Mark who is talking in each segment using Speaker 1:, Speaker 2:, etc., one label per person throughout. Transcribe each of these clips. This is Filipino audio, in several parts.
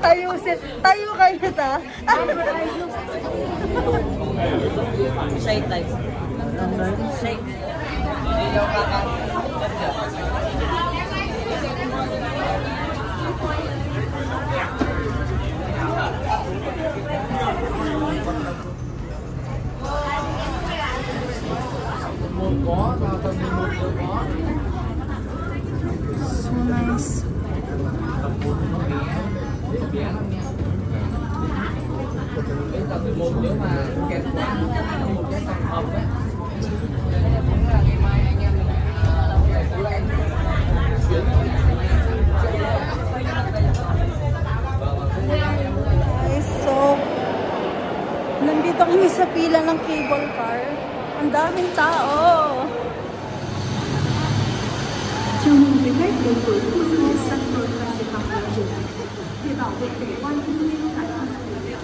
Speaker 1: Tayo kayo ta.
Speaker 2: Shy type. Shy.
Speaker 1: So nice. Guys, so nandito kami sa pila ng cable car. Ang daming tao.
Speaker 3: Chào mừng quý khách đến với khu du lịch Sun World Festival Hà Nội. Để bảo vệ cảnh quan thiên nhiên tại khu du lịch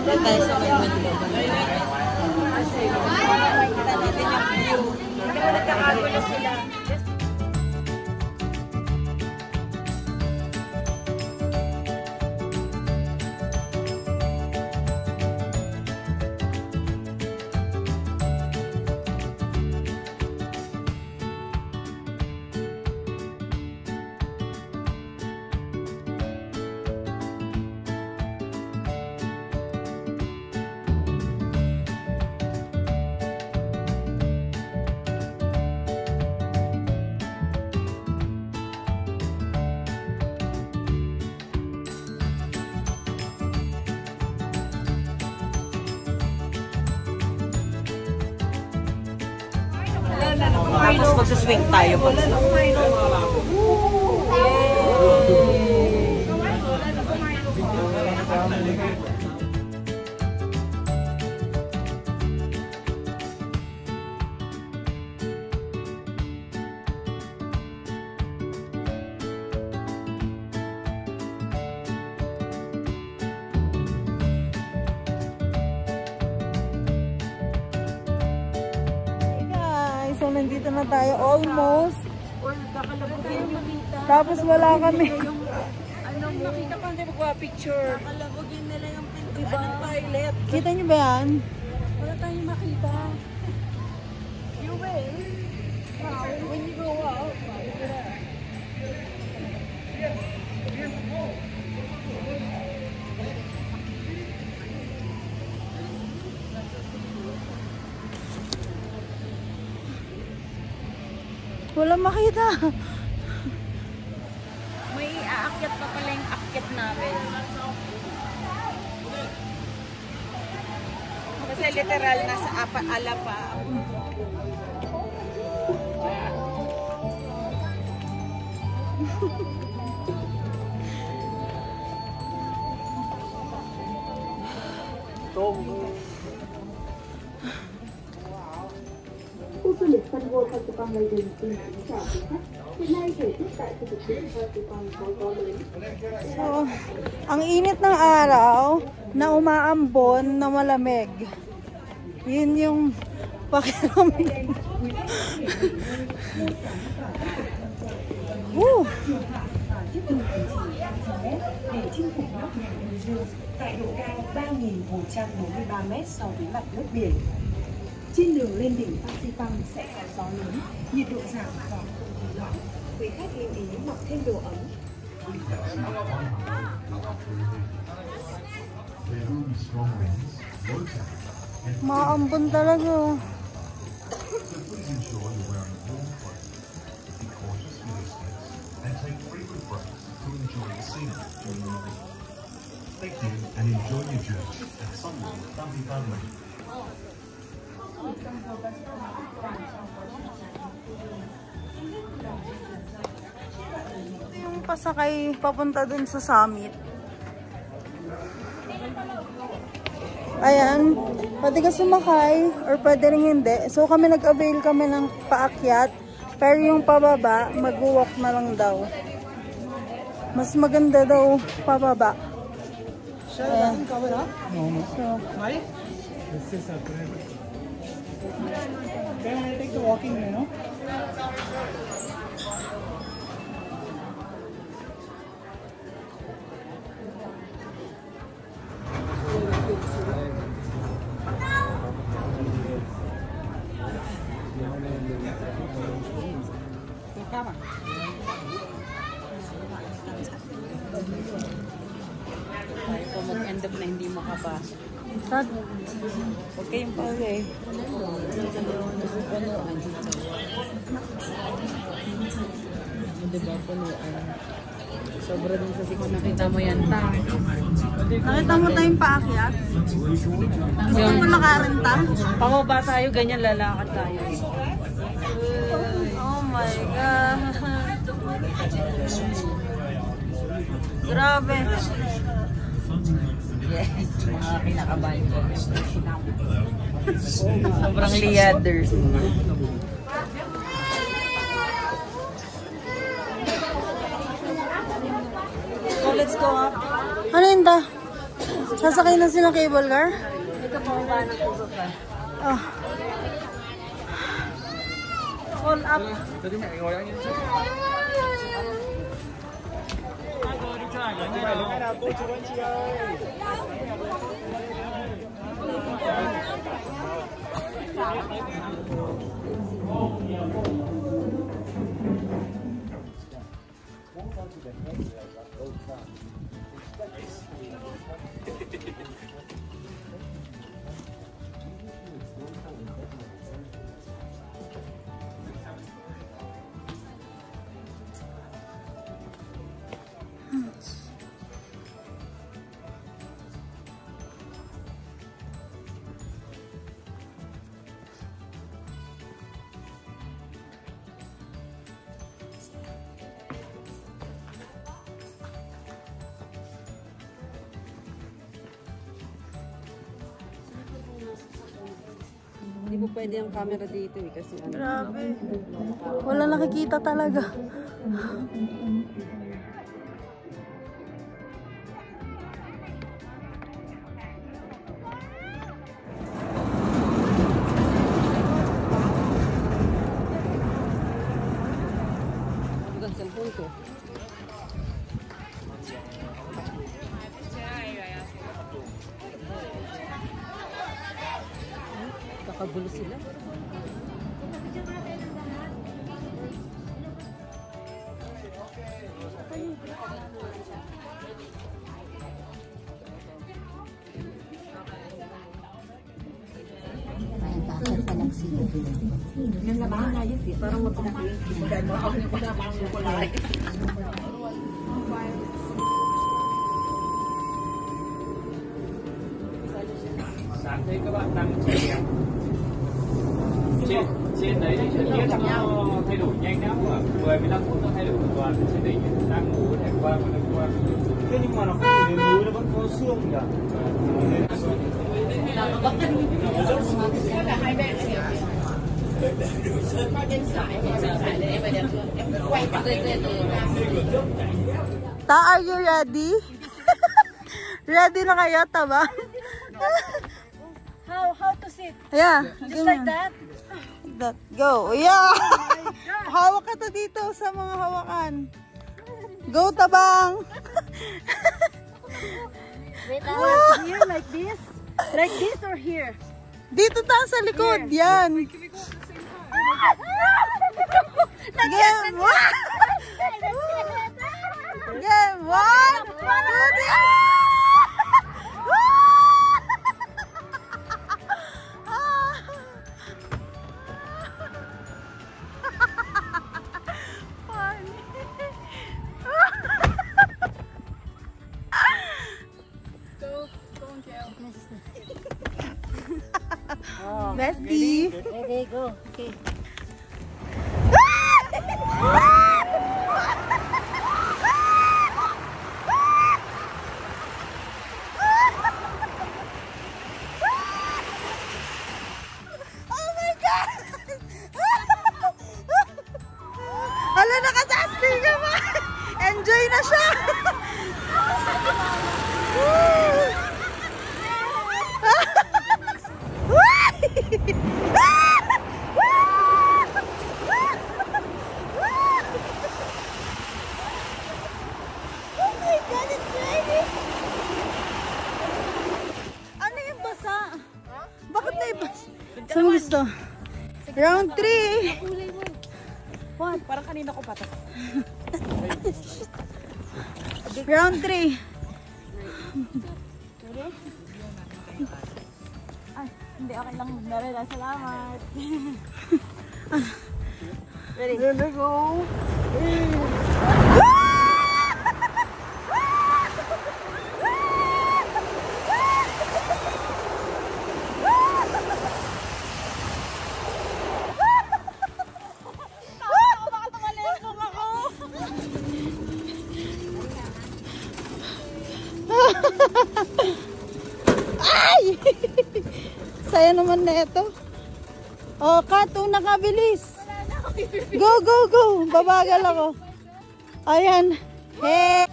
Speaker 2: Doon tayo sa may window. Kita natin yung view. Hindi mo nagkakagulo sila. Tapos magsaswing tayo pag
Speaker 1: So, nandito na tayo almost. Tapos wala kami.
Speaker 2: nakita pa hindi magpa-picture. Kakalabugin nila yung toilet.
Speaker 1: Kita nyo ba yan?
Speaker 2: Wala tayong makita. You will. When you go out,
Speaker 1: Wala makita.
Speaker 2: may aakyat pa pala yung akyat namin. Kasi literal nasa ala pa.
Speaker 3: Khu du lịch Sun World Festival London xin kính chào quý khách. Hiện nay thời tiết tại khu vực biển Festival có gió lớn.
Speaker 1: So, ang init ng araw na umaambon na malamig. Yun yung pakiramdam. Woo!
Speaker 3: Để chinh phục nước Đại Tây Dương tại độ cao 3.143 m so với mặt nước biển. Trên đường lên đỉnh Phan Xipang sẽ có gió lớn, nhiệt độ giảm và không khí lạnh. Quý khách lưu ý mặc thêm đồ ấm.
Speaker 1: Maambon talaga.
Speaker 4: Thank you and enjoy your journey at Sun World Festival.
Speaker 1: Ito yung pasakay papunta dun sa summit. Ayan, pwede ka sumakay or pwede rin hindi. So kami nag-avail kami ng paakyat, pero yung pababa, mag-walk na lang daw. Mas maganda daw pababa. Ayan. So,
Speaker 5: Then I take the walking, you know.
Speaker 2: na hindi makapasok.
Speaker 1: Tad.
Speaker 2: Huwag kayong pauwi. Diba, punuan. Sobra din sa sikon. Nakita mo yan, ta.
Speaker 1: Nakita mo tayong paakyat? Gusto mo lakarin ta?
Speaker 2: Pababa tayo, ganyan lalakad tayo.
Speaker 1: Oh my God. Grabe.
Speaker 2: Yes, mga kinakabahan ko. Sobrang liaders.
Speaker 1: So let's go up. Ano yun da? Sasakay na sila cable car?
Speaker 2: Ito pababa ng puso ka.
Speaker 1: Oh. All up.
Speaker 2: Hindi po pwede ang camera dito eh, kasi ano.
Speaker 1: Grabe. Wala nakikita talaga.
Speaker 2: Ano ang cellphone ko? Kakagulo sila. Yung labahan na yun, parang mapinakawin. Parang kulay.
Speaker 6: Thấy các bạn đang trên đấy thì thời tiết nó thay đổi nhanh lắm, khoảng 10-15 phút nó thay đổi hoàn toàn. Trên đỉnh đang ngủ có thể qua một lần qua. Thế nhưng mà nó không đến núi, nó vẫn có sương nhỉ?
Speaker 1: Ta, are you ready? Ready na kayo, taba?
Speaker 2: How to sit?
Speaker 1: Yeah.
Speaker 2: Just like that?
Speaker 1: That. Go. Yeah. Hawak ka to dito sa mga hawakan. Go, tabang.
Speaker 2: Wait, here like this? Like this or here?
Speaker 1: Dito ta sa likod. Yan. Game 1. Game 1. Bestie.
Speaker 2: Ready, go. Okay.
Speaker 1: Oh my God! Hala, nakasasti ka ba? Enjoy na siya! Oh my God, it's raining! Ano yung basa? Bakit na yung basa? Saan mo gusto? Round 3!
Speaker 2: What? Parang kanina ko pa to.
Speaker 1: Round 3.
Speaker 2: Ay, hindi, okay lang. Narela, salamat. Ready?
Speaker 1: Let's go. Ay! Saya naman na ito. Oh, Kat, nakabilis. Go, go, go. Babagal ako. Ayan. Hey!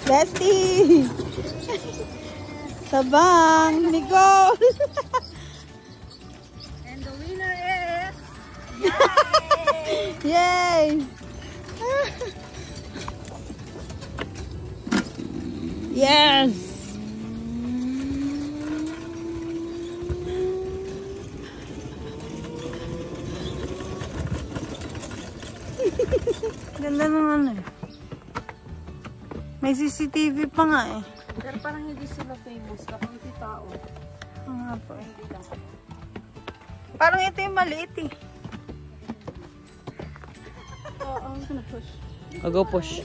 Speaker 1: Bestie! Sabang! Nicole!
Speaker 2: And the winner is...
Speaker 1: Yay! Yes! Ganda naman eh. May CCTV pa nga eh.
Speaker 2: Pero parang hindi sila famous. Kapag hindi tao.
Speaker 1: Oo nga po eh. Parang ito yung maliit eh.
Speaker 2: Oo, push.
Speaker 6: Go push.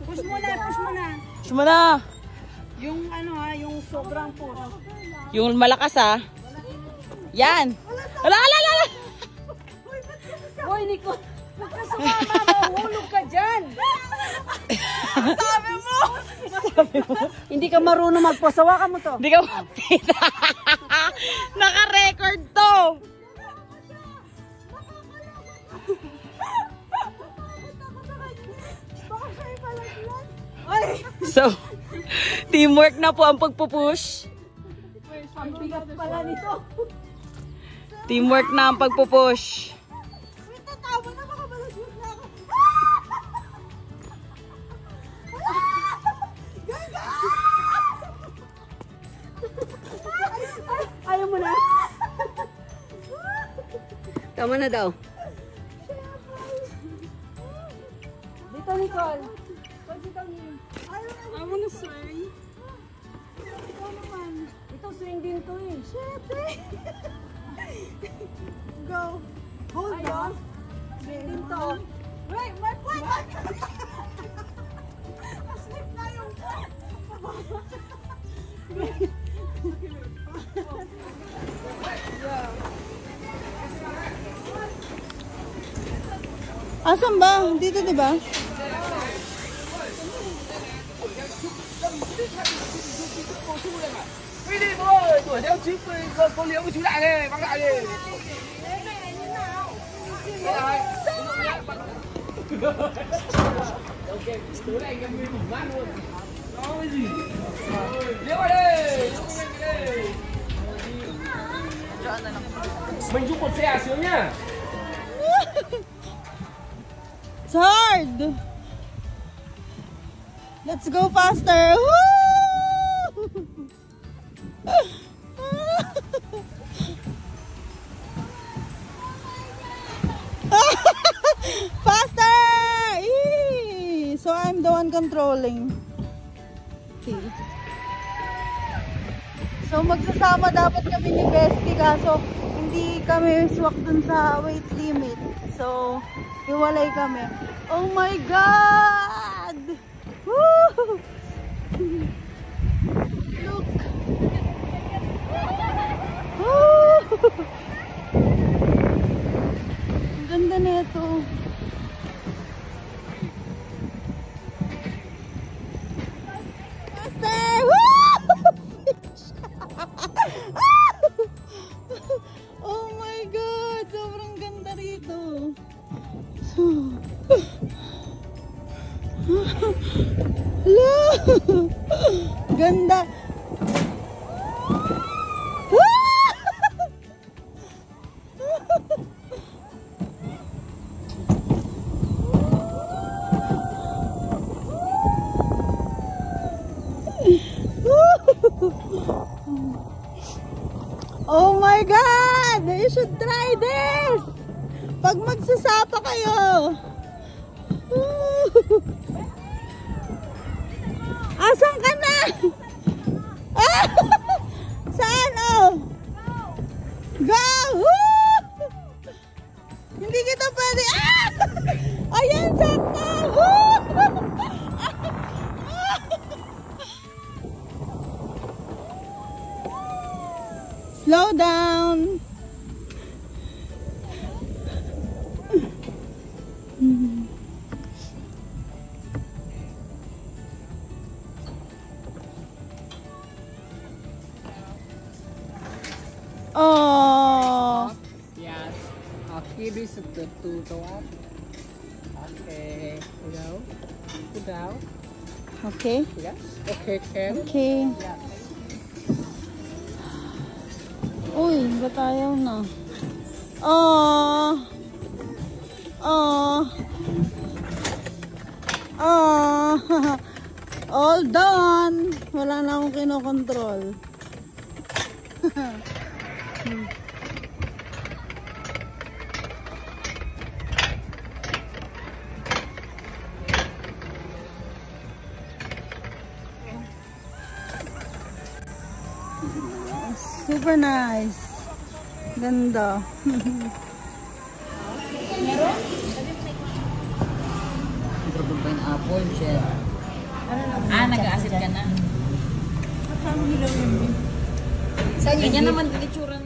Speaker 2: Push mo na, push mo na.
Speaker 6: Push mo na.
Speaker 2: Yung ano ha, yung sobrang push.
Speaker 6: Yung malakas ha. Yan. Ala, ala, ala.
Speaker 2: Hoy, Nico. Huwag ka sumama, mahulog ka dyan.
Speaker 1: Sabi mo!
Speaker 2: Hindi ka marunong magpasawa ka mo to.
Speaker 6: Hindi ka makita. Naka-record to. So, teamwork na po ang pagpupush.
Speaker 2: Ang bigat pala nito.
Speaker 6: Teamwork na ang pagpupush.
Speaker 1: Tatawa na, baka malagot na ako.
Speaker 2: Ayaw mo na? Tama na daw. Dito, Nicole.
Speaker 1: I wanna swing. Ikaw naman.
Speaker 2: Ito, swing din to eh.
Speaker 1: Shit eh. Go. Hold on.
Speaker 2: Swing din to.
Speaker 1: Wait, my plan! Asleep na yung Asan ba? Dito, di ba?
Speaker 7: Đi đi bố ơi, đuổi theo chiếc con liễu của chú lại đây, bắn lại đi. Ok, tối nay anh em đi ngủ mát luôn. Đó cái gì? Liễu ở đây, mình giúp một xe sướng nhá.
Speaker 1: It's hard. Let's go faster. Woo! Faster! Eee! So I'm the one controlling. See? So magsasama dapat kami ni Bestie kaso hindi kami swak dun sa weight limit. So hiwalay kami. Oh my God! Woo! Look! Woo! Ang ganda nito. Faster! Woo! Oh my God! Sobrang ganda rito. Ganda. Oh my God! You should try this! Pag magsasapa kayo! Asan ka na? Ah! Saan oh? Go! Woo! Hindi kita pwede. Ah! Ayan, sakto! Woo! Slow down. Oh.
Speaker 2: Yes. Okay, this is the two go up. Okay. Go. Go down.
Speaker 1: Okay.
Speaker 2: Yes. Okay, Ken.
Speaker 1: Okay.
Speaker 2: Yeah.
Speaker 1: Uy, ba't ayaw na? Oh. Oh. Oh. All done. Wala na akong kinokontrol. Super nice. Ganda.
Speaker 2: Apple shell. Nag-acid ka na. Ganyan naman itsura